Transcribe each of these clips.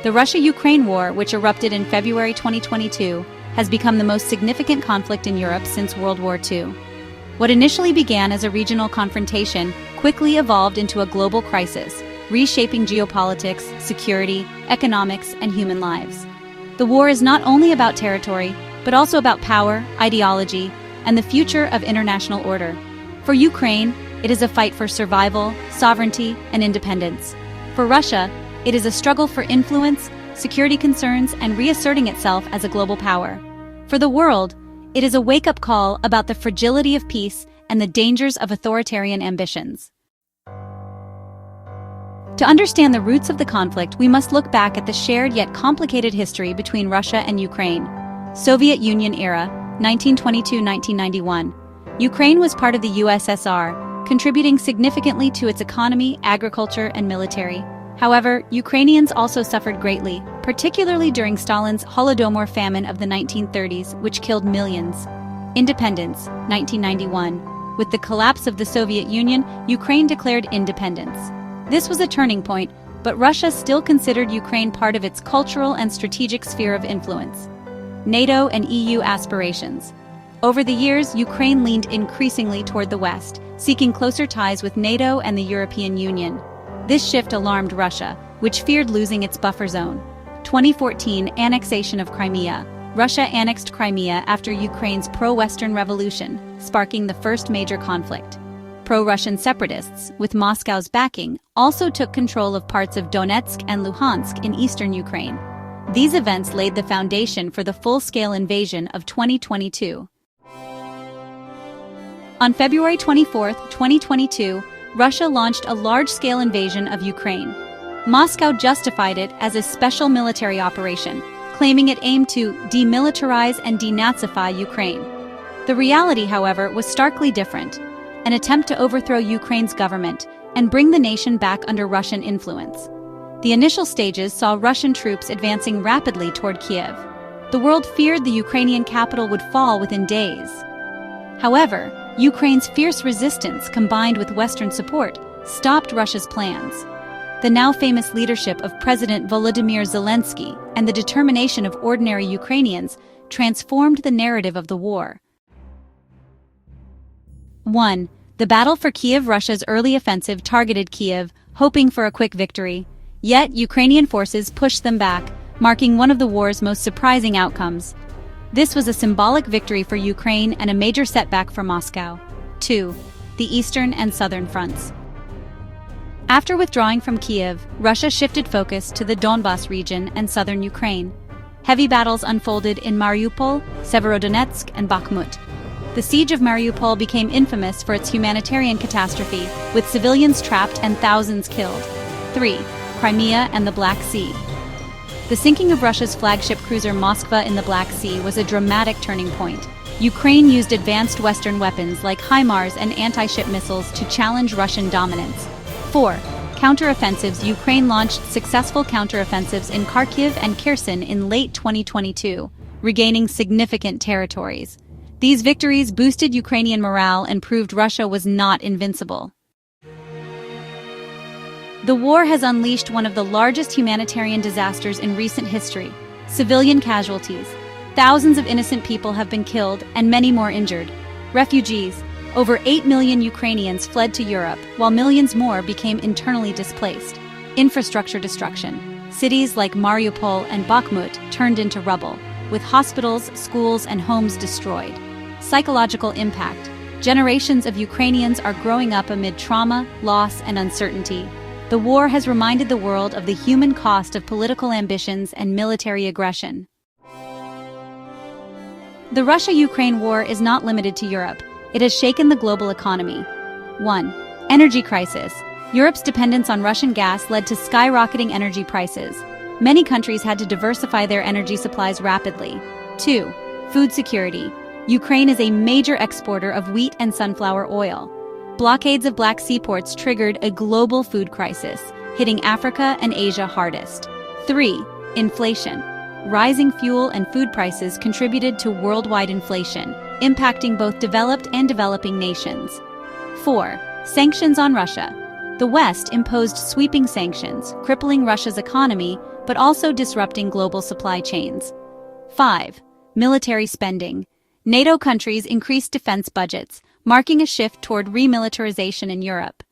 The Russia-Ukraine war, which erupted in February 2022, has become the most significant conflict in Europe since World War II. What initially began as a regional confrontation quickly evolved into a global crisis, reshaping geopolitics, security, economics, and human lives. The war is not only about territory, but also about power, ideology, and the future of international order. For Ukraine, it is a fight for survival, sovereignty, and independence. For Russia, it is a struggle for influence, security concerns, and reasserting itself as a global power. For the world, it is a wake-up call about the fragility of peace and the dangers of authoritarian ambitions. To understand the roots of the conflict, we must look back at the shared yet complicated history between Russia and Ukraine. Soviet Union era, 1922-1991. Ukraine was part of the USSR, contributing significantly to its economy, agriculture, and military. However, Ukrainians also suffered greatly, particularly during Stalin's Holodomor famine of the 1930s, which killed millions. Independence, 1991. With the collapse of the Soviet Union, Ukraine declared independence. This was a turning point, but Russia still considered Ukraine part of its cultural and strategic sphere of influence. NATO and EU aspirations. Over the years, Ukraine leaned increasingly toward the West, seeking closer ties with NATO and the European Union. This shift alarmed Russia, which feared losing its buffer zone. 2014 annexation of Crimea. Russia annexed Crimea after Ukraine's pro-Western revolution, sparking the first major conflict. Pro-Russian separatists, with Moscow's backing, also took control of parts of Donetsk and Luhansk in eastern Ukraine. These events laid the foundation for the full-scale invasion of 2022. On February 24, 2022, Russia launched a large-scale invasion of Ukraine. Moscow justified it as a special military operation, claiming it aimed to demilitarize and denazify Ukraine. The reality, however, was starkly different, an attempt to overthrow Ukraine's government and bring the nation back under Russian influence. The initial stages saw Russian troops advancing rapidly toward Kiev. The world feared the Ukrainian capital would fall within days. However, Ukraine's fierce resistance, combined with Western support, stopped Russia's plans. The now famous leadership of President Volodymyr Zelensky and the determination of ordinary Ukrainians transformed the narrative of the war. 1. The battle for Kiev. Russia's early offensive targeted Kiev, hoping for a quick victory. Yet, Ukrainian forces pushed them back, marking one of the war's most surprising outcomes. This was a symbolic victory for Ukraine and a major setback for Moscow. 2. The eastern and southern fronts. After withdrawing from Kiev, Russia shifted focus to the Donbas region and southern Ukraine. Heavy battles unfolded in Mariupol, Severodonetsk, and Bakhmut. The siege of Mariupol became infamous for its humanitarian catastrophe, with civilians trapped and thousands killed. 3. Crimea and the Black Sea. The sinking of Russia's flagship cruiser Moskva in the Black Sea was a dramatic turning point. Ukraine used advanced Western weapons like HIMARS and anti-ship missiles to challenge Russian dominance. 4. Counteroffensives. Ukraine launched successful counteroffensives in Kharkiv and Kherson in late 2022, regaining significant territories. These victories boosted Ukrainian morale and proved Russia was not invincible. The war has unleashed one of the largest humanitarian disasters in recent history. Civilian casualties. Thousands of innocent people have been killed and many more injured. Refugees. Over 8 million Ukrainians fled to Europe, while millions more became internally displaced. Infrastructure destruction. Cities like Mariupol and Bakhmut turned into rubble, with hospitals, schools, and homes destroyed. Psychological impact. Generations of Ukrainians are growing up amid trauma, loss, and uncertainty. The war has reminded the world of the human cost of political ambitions and military aggression. The Russia-Ukraine war is not limited to Europe. It has shaken the global economy. 1. Energy crisis. Europe's dependence on Russian gas led to skyrocketing energy prices. Many countries had to diversify their energy supplies rapidly. 2. Food security. Ukraine is a major exporter of wheat and sunflower oil. Blockades of Black Sea ports triggered a global food crisis, hitting Africa and Asia hardest. 3. Inflation. Rising fuel and food prices contributed to worldwide inflation, impacting both developed and developing nations. 4. Sanctions on Russia. The West imposed sweeping sanctions, crippling Russia's economy, but also disrupting global supply chains. 5. Military spending. NATO countries increased defense budgets, marking a shift toward remilitarization in Europe.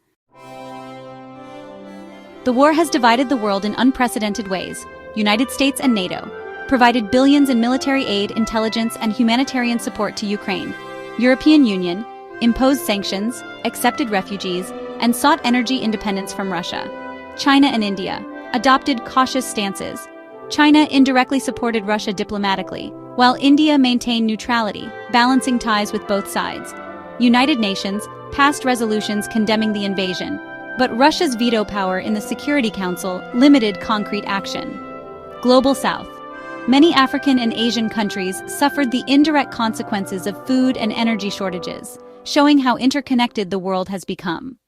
The war has divided the world in unprecedented ways. United States and NATO provided billions in military aid, intelligence, and humanitarian support to Ukraine. European Union imposed sanctions, accepted refugees, and sought energy independence from Russia. China and India adopted cautious stances. China indirectly supported Russia diplomatically, while India maintained neutrality, balancing ties with both sides. United Nations passed resolutions condemning the invasion, but Russia's veto power in the Security Council limited concrete action. Global South. Many African and Asian countries suffered the indirect consequences of food and energy shortages, showing how interconnected the world has become.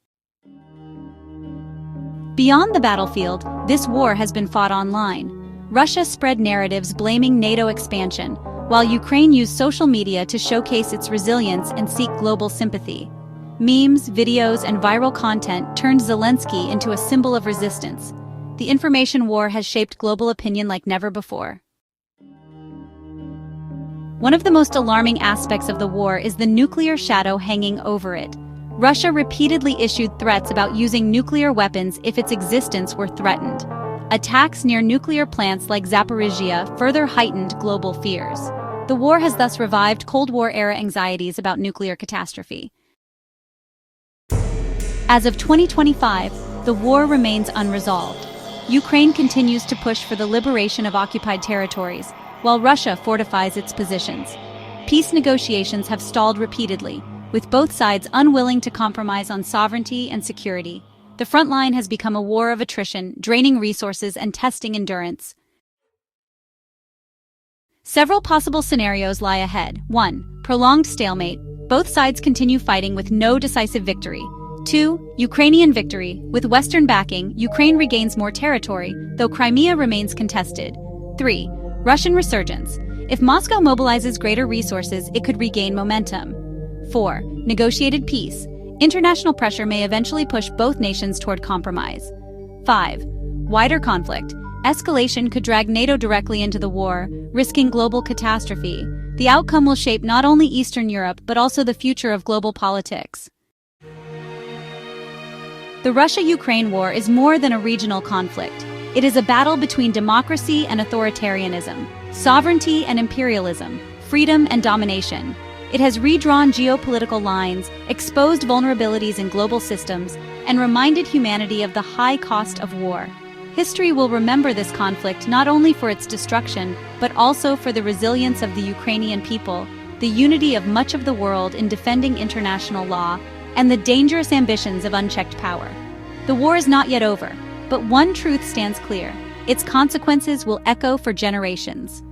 Beyond the battlefield, this war has been fought online. Russia spread narratives blaming NATO expansion, while Ukraine used social media to showcase its resilience and seek global sympathy. Memes, videos, and viral content turned Zelensky into a symbol of resistance. The information war has shaped global opinion like never before. One of the most alarming aspects of the war is the nuclear shadow hanging over it. Russia repeatedly issued threats about using nuclear weapons if its existence were threatened. Attacks near nuclear plants like Zaporizhia further heightened global fears. The war has thus revived Cold War-era anxieties about nuclear catastrophe. As of 2025, the war remains unresolved. Ukraine continues to push for the liberation of occupied territories, while Russia fortifies its positions. Peace negotiations have stalled repeatedly, with both sides unwilling to compromise on sovereignty and security. The front line has become a war of attrition, draining resources and testing endurance. Several possible scenarios lie ahead. 1. Prolonged stalemate. Both sides continue fighting with no decisive victory. 2. Ukrainian victory. With Western backing, Ukraine regains more territory, though Crimea remains contested. 3. Russian resurgence. If Moscow mobilizes greater resources, it could regain momentum. 4. Negotiated peace. International pressure may eventually push both nations toward compromise. 5. Wider conflict. Escalation could drag NATO directly into the war, risking global catastrophe. The outcome will shape not only Eastern Europe, but also the future of global politics. The Russia-Ukraine war is more than a regional conflict. It is a battle between democracy and authoritarianism, sovereignty and imperialism, freedom and domination. It has redrawn geopolitical lines, exposed vulnerabilities in global systems, and reminded humanity of the high cost of war. History will remember this conflict not only for its destruction, but also for the resilience of the Ukrainian people, the unity of much of the world in defending international law, and the dangerous ambitions of unchecked power. The war is not yet over, but one truth stands clear: its consequences will echo for generations.